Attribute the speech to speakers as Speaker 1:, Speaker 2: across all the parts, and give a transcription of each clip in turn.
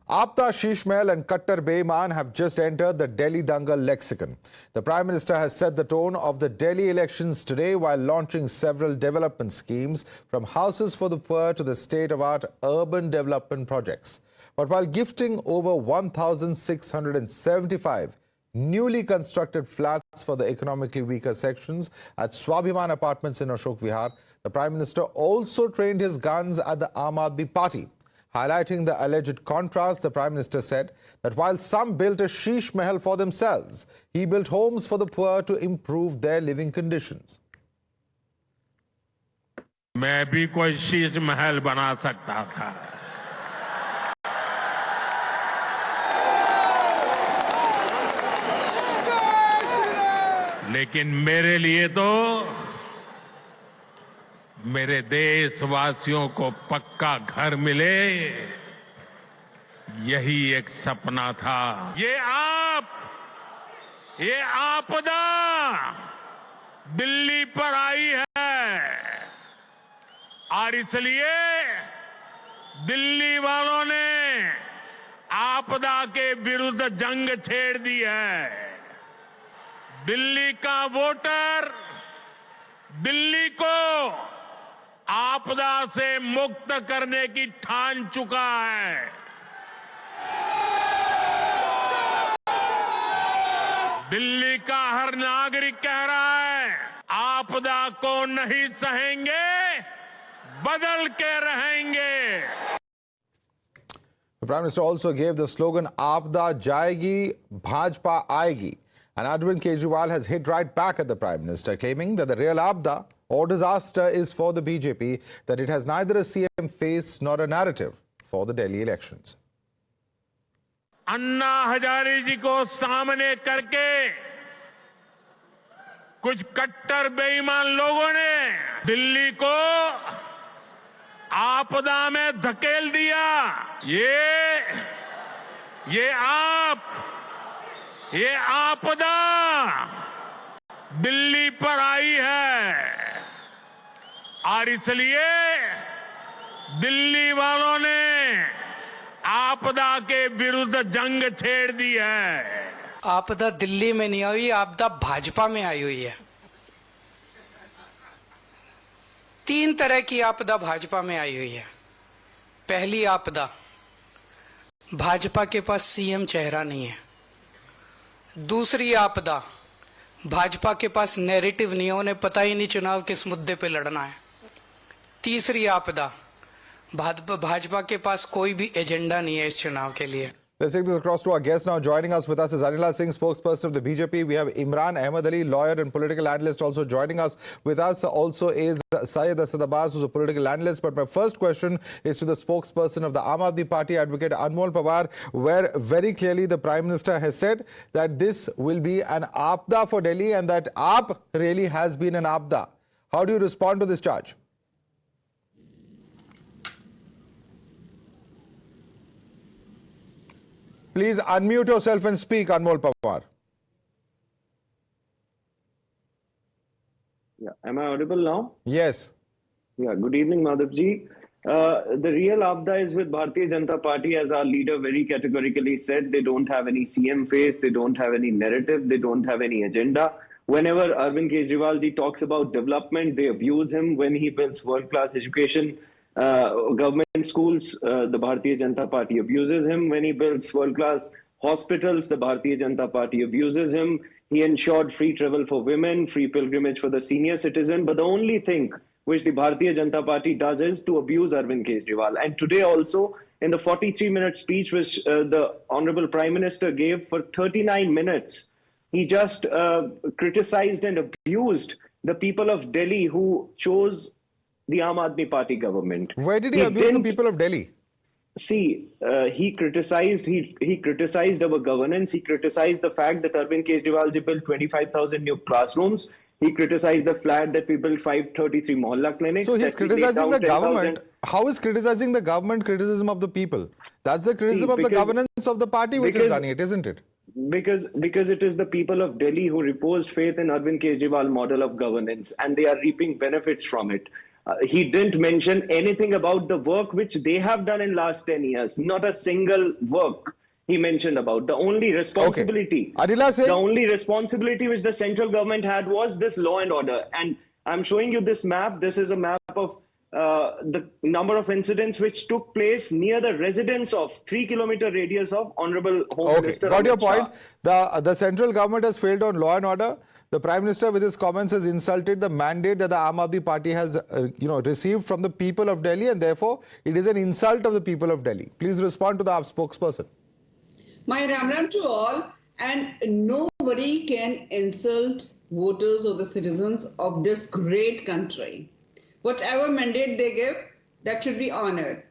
Speaker 1: Aapada, Shish Mahal and Kattar Beiman have just entered the Delhi Dangal lexicon. The Prime Minister has set the tone of the Delhi elections today while launching several development schemes, from houses for the poor to the state-of-the-art urban development projects. But while gifting over 1,675 newly constructed flats for the economically weaker sections at Swabhiman Apartments in Ashok Vihar, the Prime Minister also trained his guns at the Aam Aadmi Party. Highlighting the alleged contrast, the Prime Minister said that while some built a Shish Mahal for themselves, he built homes for the poor to improve their living conditions.
Speaker 2: मैं भी कोई शीश महल बना सकता था, लेकिन मेरे लिए तो मेरे देशवासियों को पक्का घर मिले, यही एक सपना था। ये आपदा दिल्ली पर आई है और इसलिए दिल्ली वालों ने आपदा के विरुद्ध जंग छेड़ दी है। दिल्ली का वोटर दिल्ली को आपदा से मुक्त करने की ठान चुका है। दिल्ली का हर नागरिक कह रहा है, आपदा को नहीं सहेंगे, बदल के रहेंगे।
Speaker 1: The Prime Minister also gave the slogan "Aapada Jayegi, Bhajpa Aayegi." And Arvind Kejriwal has hit right back at the Prime Minister, claiming that the real Aapada or disaster is for the BJP, that it has neither a CM face nor a narrative for the Delhi elections.
Speaker 2: Anna Hazare जी को सामने करके कुछ कट्टर बेईमान लोगों ने दिल्ली को आपदा में धकेल दिया। ये आपदा दिल्ली पर आई है और इसलिए दिल्ली वालों ने आपदा के विरुद्ध जंग छेड़ दी है।
Speaker 3: आपदा दिल्ली में नहीं आई, आपदा भाजपा में आई हुई है। 3 तरह की आपदा भाजपा में आई हुई है। पहली आपदा, भाजपा के पास सीएम चेहरा नहीं है। दूसरी आपदा, भाजपा के पास नैरेटिव नहीं है, उन्हें पता ही नहीं चुनाव किस मुद्दे पे लड़ना है। तीसरी आपदा, भाजपा के पास कोई भी एजेंडा नहीं है इस चुनाव के लिए।
Speaker 1: Let's take this across to our guest now. Joining us with us is Anila Singh, spokesperson of the BJP. We have Imran Ahmed Ali, lawyer and political analyst, also joining us. With us also is Syed Asad Abbas, who's a political analyst. But my first question is to the spokesperson of the Aam Aadmi Party, Advocate Anmol Pawar, where very clearly the Prime Minister has said that this will be an Aapada for Delhi and that Aap really has been an Aapada. How do you respond to this charge? Please unmute yourself and speak, Anmol Pawar.
Speaker 4: Yeah, am I audible now?
Speaker 1: Yes.
Speaker 4: Yeah, good evening, Madhavdas G. The real Aapada is with Bharatiya Janata Party, as our leader very categorically said. They don't have any CM face, they don't have any narrative, they don't have any agenda. Whenever Arvind Kejriwal ji talks about development, they abuse him. When he builds world-class education, government schools, the Bharatiya Janata Party abuses him. When he builds world-class hospitals, the Bharatiya Janata Party abuses him. He ensured free travel for women, free pilgrimage for the senior citizen. But the only thing which the Bharatiya Janata Party does is to abuse Arvind Kejriwal. And today also, in the 43-minute speech which the Honorable Prime Minister gave for 39 minutes, he just criticized and abused the people of Delhi who chose the Aam Aadmi Party government.
Speaker 1: Where did he abuse the people of Delhi?
Speaker 4: See, he criticized our governance. He criticized the fact that Arvind Kejriwal ji built 25,000 new classrooms. He criticized the fact that we built 533 mohalla clinics.
Speaker 1: So he's criticizing the government. How is criticizing the government criticism of the people? That's the criticism of the governance of the party which is running it, isn't it?
Speaker 4: Because it is the people of Delhi who reposed faith in Arvind Kejriwal model of governance, and they are reaping benefits from it. He didn't mention anything about the work which they have done in last 10 years. Not a single work he mentioned about. The only responsibility,
Speaker 1: Adila Singh.
Speaker 4: the only responsibility which the central government had was this law and order. And I'm showing you this map. This is a map of the number of incidents which took place near the residence of 3-kilometer radius of Honorable Home Minister.
Speaker 1: Got your
Speaker 4: Amit Shah.
Speaker 1: point. The central government has failed on law and order. The Prime Minister, with his comments, has insulted the mandate that the Aam Aadmi Party has, received from the people of Delhi, and therefore it is an insult of the people of Delhi. Please respond to the spokesperson.
Speaker 5: My Ram Ram to all, and nobody can insult voters or the citizens of this great country. Whatever mandate they give, that should be honored.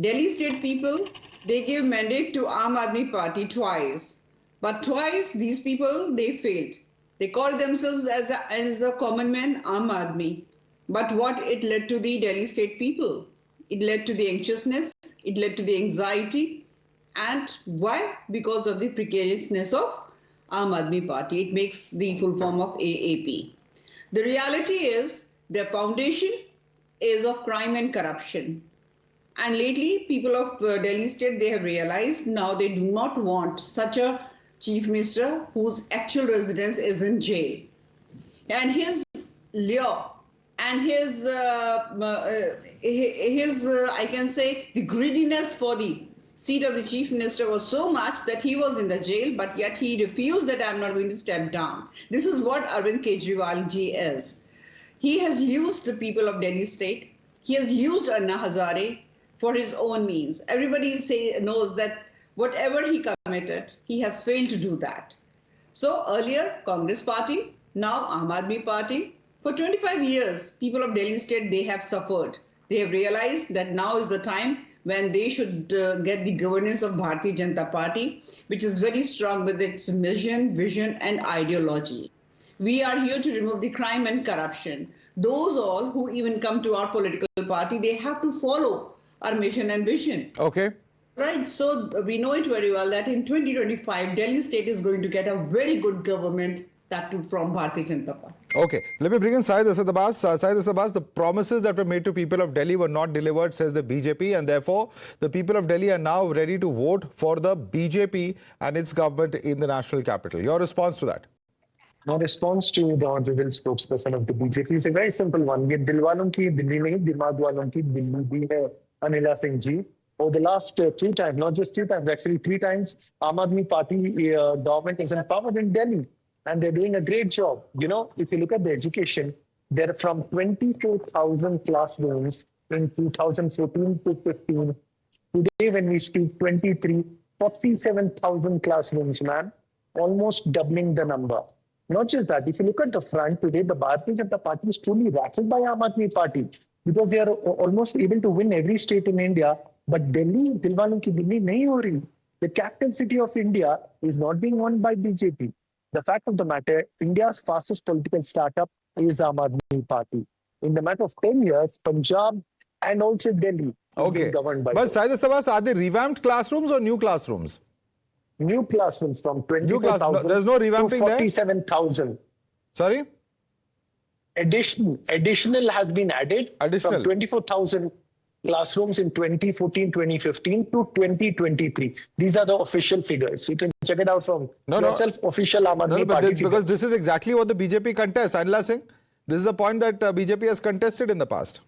Speaker 5: Delhi state people, they give mandate to Aam Aadmi Party twice. But twice, these people, they failed. They called themselves as a common man, Aam Aadmi. But what it led to the Delhi state people? It led to the anxiousness, it led to the anxiety. And why? Because of the precariousness of Aam Aadmi Party. It makes the full form of AAP. The reality is their foundation is of crime and corruption. And lately, people of Delhi state, they have realized now they do not want such a chief minister whose actual residence is in jail. And his lure and his I can say, the greediness for the seat of the chief minister was so much that he was in the jail, but yet he refused that I'm not going to step down. This is what Arvind Kejriwal Ji is. He has used the people of Delhi state. He has used Anna Hazare for his own means. Everybody knows that whatever he committed, he has failed to do that. So earlier, Congress party, now Aam Aadmi Party. For 25 years, people of Delhi state, they have suffered. They have realized that now is the time when they should get the governance of Bharatiya Janata Party, which is very strong with its mission, vision, and ideology. We are here to remove the crime and corruption. Those all who even come to our political party, they have to follow our mission and vision.
Speaker 1: Okay.
Speaker 5: Right. So we know it very well that in 2025, Delhi state is going to get a very good government, that too from Bharatiya Janata Party.
Speaker 1: Okay, let me bring in Syed Asad Abbas. Syed Asad Abbas, the promises that were made to people of Delhi were not delivered, says the BJP, and therefore the people of Delhi are now ready to vote for the BJP and its government in the national capital. Your response to that?
Speaker 6: My response to the honorable spokesperson of the BJP is a very simple one. ये दिल वालों की दिल्ली नहीं, दिमाग वालों की दिल्ली भी है, Anila Singh ji. Over the last 2 times, not just 2 times, actually 3 times, Aam Aadmi Party government is in power in Delhi. And they're doing a great job. You know, if you look at the education, they're from 24,000 classrooms in 2014 to 15. Today, when we speak 23, 47,000 classrooms, man, almost doubling the number. Not just that, if you look at the front today, the Bharatiya Janata Party is truly rattled by Aam Aadmi Party because they are almost able to win every state in India. But Delhi, Dilwalon ki Delhi nahi ho rahi. The capital city of India is not being won by BJP. The fact of the matter, India's fastest political startup is Aam Aadmi Party. In the matter of 10 years, Punjab and also Delhi is being governed by.
Speaker 1: But Syed Asad Abbas, are they revamped classrooms or new classrooms?
Speaker 6: New classrooms from 24,000
Speaker 1: no, there's no revamping
Speaker 6: to 47,000.
Speaker 1: Sorry?
Speaker 6: Additional has been added from 24,000 classrooms in 2014, 2015 to 2023. These are the official figures. You can check it out from yourself, official Aam Aadmi Party figures.
Speaker 1: Because this is exactly what the BJP contests. Anila Singh, this is a point that BJP has contested in the past.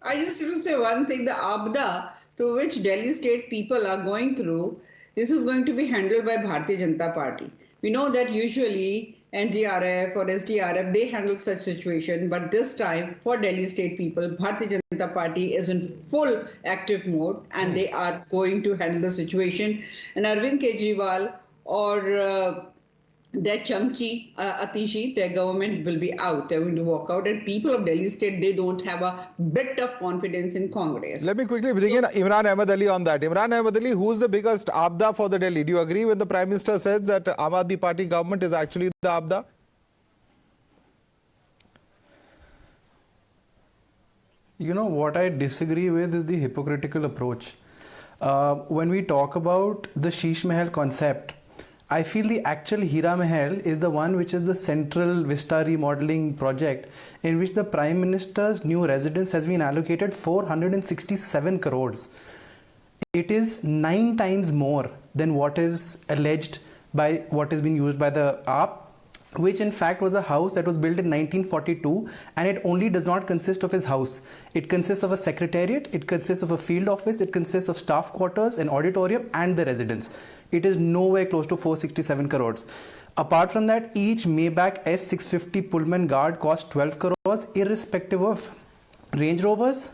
Speaker 5: I just want to say one thing, the Aapada to which Delhi state people are going through, this is going to be handled by Bharatiya Janata Party. We know that usually NDRF or SDRF, they handle such situation. But this time, for Delhi state people, Bharatiya Janata Party is in full active mode and they are going to handle the situation. And Arvind Kejriwal or their chamchi, Atishi, their government will be out. They're going to walk out. And people of Delhi state, they don't have a bit of confidence in Congress.
Speaker 1: Let me quickly bring in Imran Ahmed Ali on that. Imran Ahmed Ali, who's the biggest Aapda for the Delhi? Do you agree when the Prime Minister says that Aam Aadmi Party government is actually the Aapda?
Speaker 7: You know, what I disagree with is the hypocritical approach. When we talk about the Shish Mahal concept, I feel the actual Hira Mahal is the one which is the central vista remodeling project in which the Prime Minister's new residence has been allocated 467 crores. It is 9 times more than what is alleged by what has been used by the AAP, which in fact was a house that was built in 1942, and it only does not consist of his house. It consists of a secretariat, it consists of a field office, it consists of staff quarters, an auditorium and the residence. It is nowhere close to 467 crores. Apart from that, each Maybach S650 Pullman guard cost 12 crores, irrespective of Range Rovers,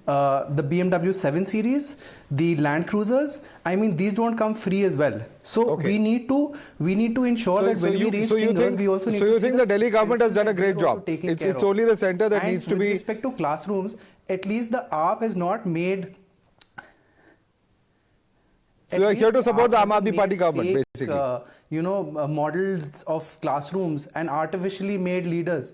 Speaker 7: the BMW 7 Series, the Land Cruisers. I mean, these don't come free as well. So we need to ensure that when we raise fingers, we also need to.
Speaker 1: So you think the Delhi government has done a great job? It's only the center that needs to be.
Speaker 7: With respect to classrooms, at least the AAP has not made.
Speaker 1: So you are here to support the Aam Aadmi Party government, basically.
Speaker 7: Models of classrooms and artificially made leaders.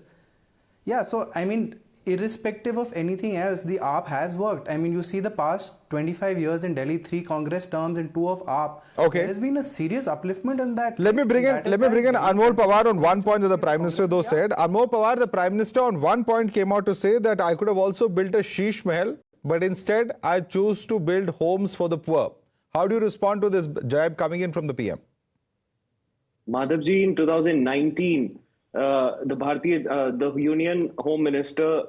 Speaker 7: Yeah, so I mean, irrespective of anything else, the AAP has worked. I mean, you see the past 25 years in Delhi, 3 Congress terms and 2 of AAP.
Speaker 1: Okay.
Speaker 7: There has been a serious upliftment in that.
Speaker 1: Let me bring in Anmol Pawar on one point that the Prime Minister though said. Anmol Pawar, the Prime Minister on one point came out to say that I could have also built a Shish Mahal, but instead I choose to build homes for the poor. How do you respond to this jab coming in from the PM?
Speaker 4: Madhavji, in 2019, the Union Home Minister,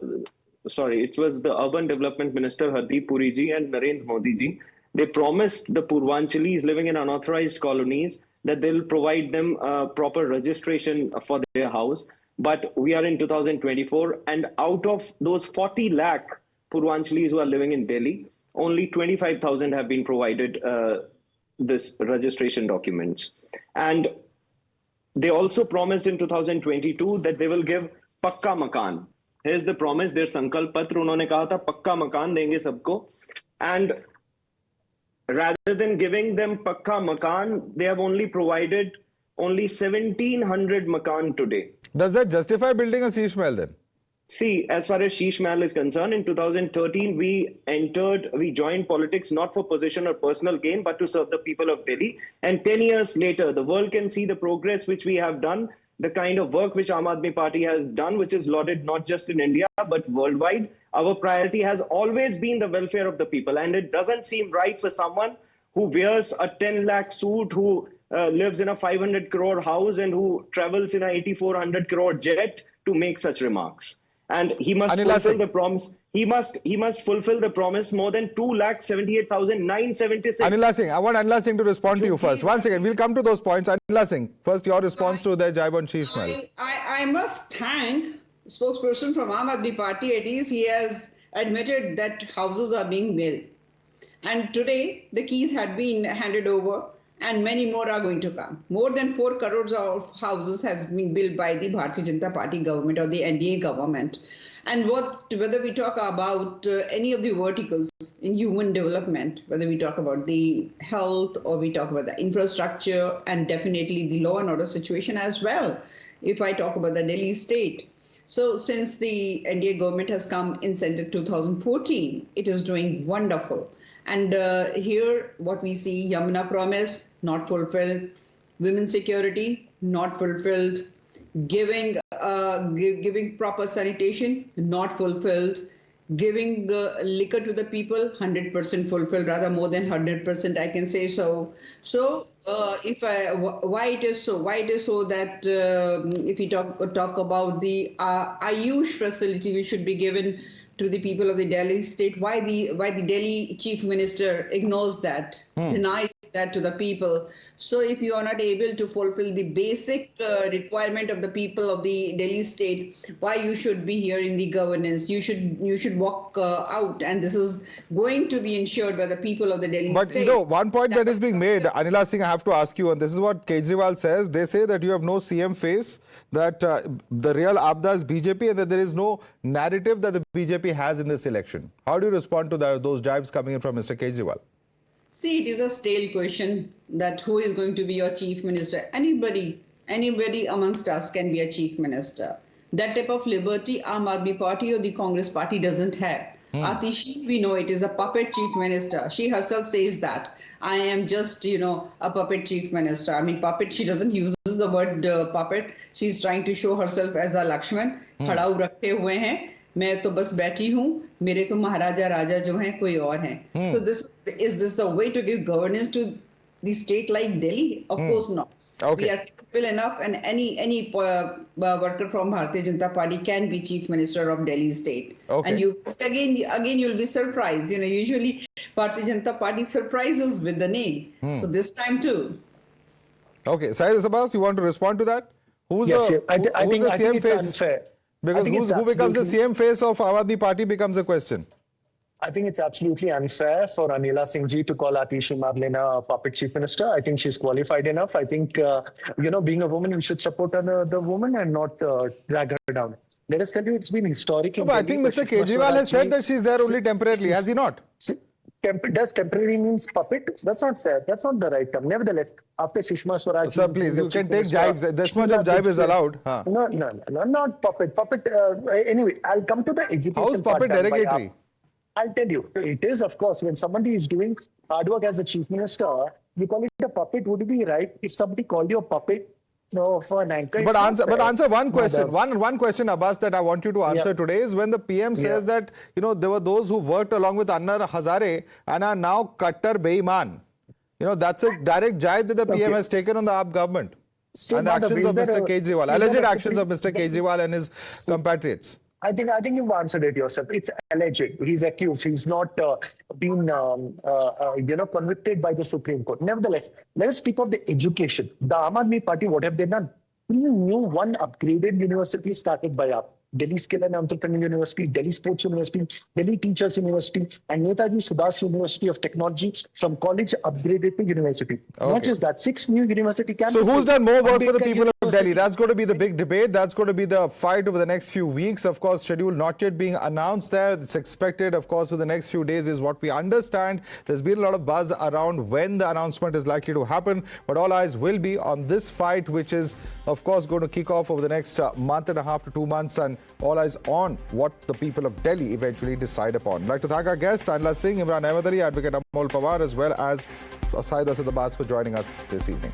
Speaker 4: it was the Urban Development Minister Hardeep Puri ji and Narendra Modi ji. They promised the Purvanchalis living in unauthorized colonies that they'll provide them proper registration for their house. But we are in 2024, and out of those 40 lakh Purvanchalis who are living in Delhi, only 25,000 have been provided this registration documents. And they also promised in 2022 that they will give pucca makan. Here's the promise, their sankalp patra, unhone kaha tha pucca makan denge sabko. And rather than giving them pucca makan, they have only provided only 1,700 makan today.
Speaker 1: Does that justify building a Shish Mahal then?
Speaker 4: See, as far as Shish Mahal is concerned, in 2013, we joined politics not for position or personal gain, but to serve the people of Delhi. And 10 years later, the world can see the progress which we have done, the kind of work which Aam Aadmi Party has done, which is lauded not just in India, but worldwide. Our priority has always been the welfare of the people. And it doesn't seem right for someone who wears a 10 lakh suit, who lives in a 500 crore house and who travels in a 8,400 crore jet to make such remarks. And he must fulfill the promise. He must fulfill the promise. More than 2,78,976.
Speaker 1: Anila Singh, I want Anila Singh to respond to you first. One second, we'll come to those points. Anila Singh, first your response to the jibe on Shish Mahal.
Speaker 5: I must thank spokesperson from Aam Aadmi Party. At least he has admitted that houses are being built. And today the keys had been handed over, and many more are going to come. More than 4 crores of houses has been built by the Bharatiya Janata Party government or the NDA government. And whether we talk about any of the verticals in human development, whether we talk about the health or we talk about the infrastructure and definitely the law and order situation as well, if I talk about the Delhi state. So since the NDA government has come in Center 2014, it is doing wonderful. And here what we see, Yamuna promise, not fulfilled. Women's security, not fulfilled. Giving proper sanitation, not fulfilled. Giving liquor to the people, 100% fulfilled, rather more than 100%, I can say so. So why it is so that if we talk about the Ayush facility which should be given to the people of the Delhi state, why the Delhi chief minister ignores that, denies that to the people. So if you are not able to fulfill the basic requirement of the people of the Delhi state, why you should be here in the governance? You should walk out, and this is going to be ensured by the people of the Delhi state.
Speaker 1: But one point that is being made, Anila Singh, I have to ask you, and this is what Kejriwal says. They say that you have no CM face, that the real Abda is BJP, and that there is no narrative that the BJP has in this election. How do you respond to those jibes coming in from Mr. Kejriwal?
Speaker 5: See, it is a stale question that who is going to be your chief minister. Anybody amongst us can be a chief minister. That type of liberty Aam Aadmi Party or the Congress Party doesn't have. Atishi, we know it is a puppet chief minister. She herself says that I am just, a puppet chief minister. I mean, puppet, she doesn't use the word puppet. She's trying to show herself as a Lakshman. खड़ाऊ रखे हुए हैं, मैं तो बस बैठी हूँ, मेरे तो महाराजा राजा जो हैं कोई और हैं. So is this the way to give governance to the state like Delhi? Of course not.
Speaker 1: Okay.
Speaker 5: We are capable enough, and any worker from Bharatiya Janata Party can be chief minister of Delhi state.
Speaker 1: Okay.
Speaker 5: And you again you'll be surprised. Usually Bharatiya Janata Party surprises with the name. So this time too.
Speaker 1: Okay, Syed Abbas, you want to respond to that? Who's
Speaker 6: Yes,
Speaker 1: the
Speaker 6: I think
Speaker 1: CM
Speaker 6: it's
Speaker 1: face?
Speaker 6: unfair.
Speaker 1: Because who becomes the CM face of Aam Aadmi Party becomes a question.
Speaker 6: I think it's absolutely unfair for Anila Singh Ji to call Atishi Madlena a puppet chief minister. I think she's qualified enough. I think, being a woman, we should support the woman and not drag her down. Let us tell you, it's been historic.
Speaker 1: No, but I think Mr. Kejriwal has said that she's there only temporarily. Has he not?
Speaker 6: Does temporary means puppet? That's not fair. That's not the right term. Nevertheless, after Sushma Swaraj...
Speaker 1: Sir, please, you can take jibes. This much of jibe is allowed. Huh.
Speaker 6: No, not puppet. Puppet, anyway, I'll come to the education
Speaker 1: How's puppet derogatory?
Speaker 6: I'll tell you. It is, of course, when somebody is doing hard work as a chief minister, you call it a puppet. Would it be right if somebody called you a puppet? No, for an anchor.
Speaker 1: But answer one question. One question, Abbas, that I want you to answer today is when the PM says that there were those who worked along with Anna Hazare and are now Kattar Beiman. That's a direct jibe that the PM has taken on the AAP government.
Speaker 6: So
Speaker 1: and the actions of Mr. Kejriwal, alleged actions of Mr. Kejriwal and his compatriots.
Speaker 6: I think you've answered it yourself. It's alleged. He's accused. He's not been convicted by the Supreme Court. Nevertheless, let us speak of the education. The Aam Aadmi Party, what have they done? One upgraded university started by AAP. Delhi Skill and Entrepreneur University, Delhi Sports University, Delhi Teachers University, and Netaji Subhash University of Technology from college upgraded to university.
Speaker 1: Okay.
Speaker 6: Not just that, 6 new university campuses.
Speaker 1: So who's done more work for the people of Delhi? That's going to be the big debate. That's going to be the fight over the next few weeks. Of course, schedule not yet being announced there. It's expected, of course, for the next few days is what we understand. There's been a lot of buzz around when the announcement is likely to happen. But all eyes will be on this fight, which is, of course, going to kick off over the next month and a half to 2 months. And all eyes on what the people of Delhi eventually decide upon. I'd like to thank our guests, Anila Singh, Imran Ahmed, Advocate Amol Pawar, as well as Syed Abbas for joining us this evening.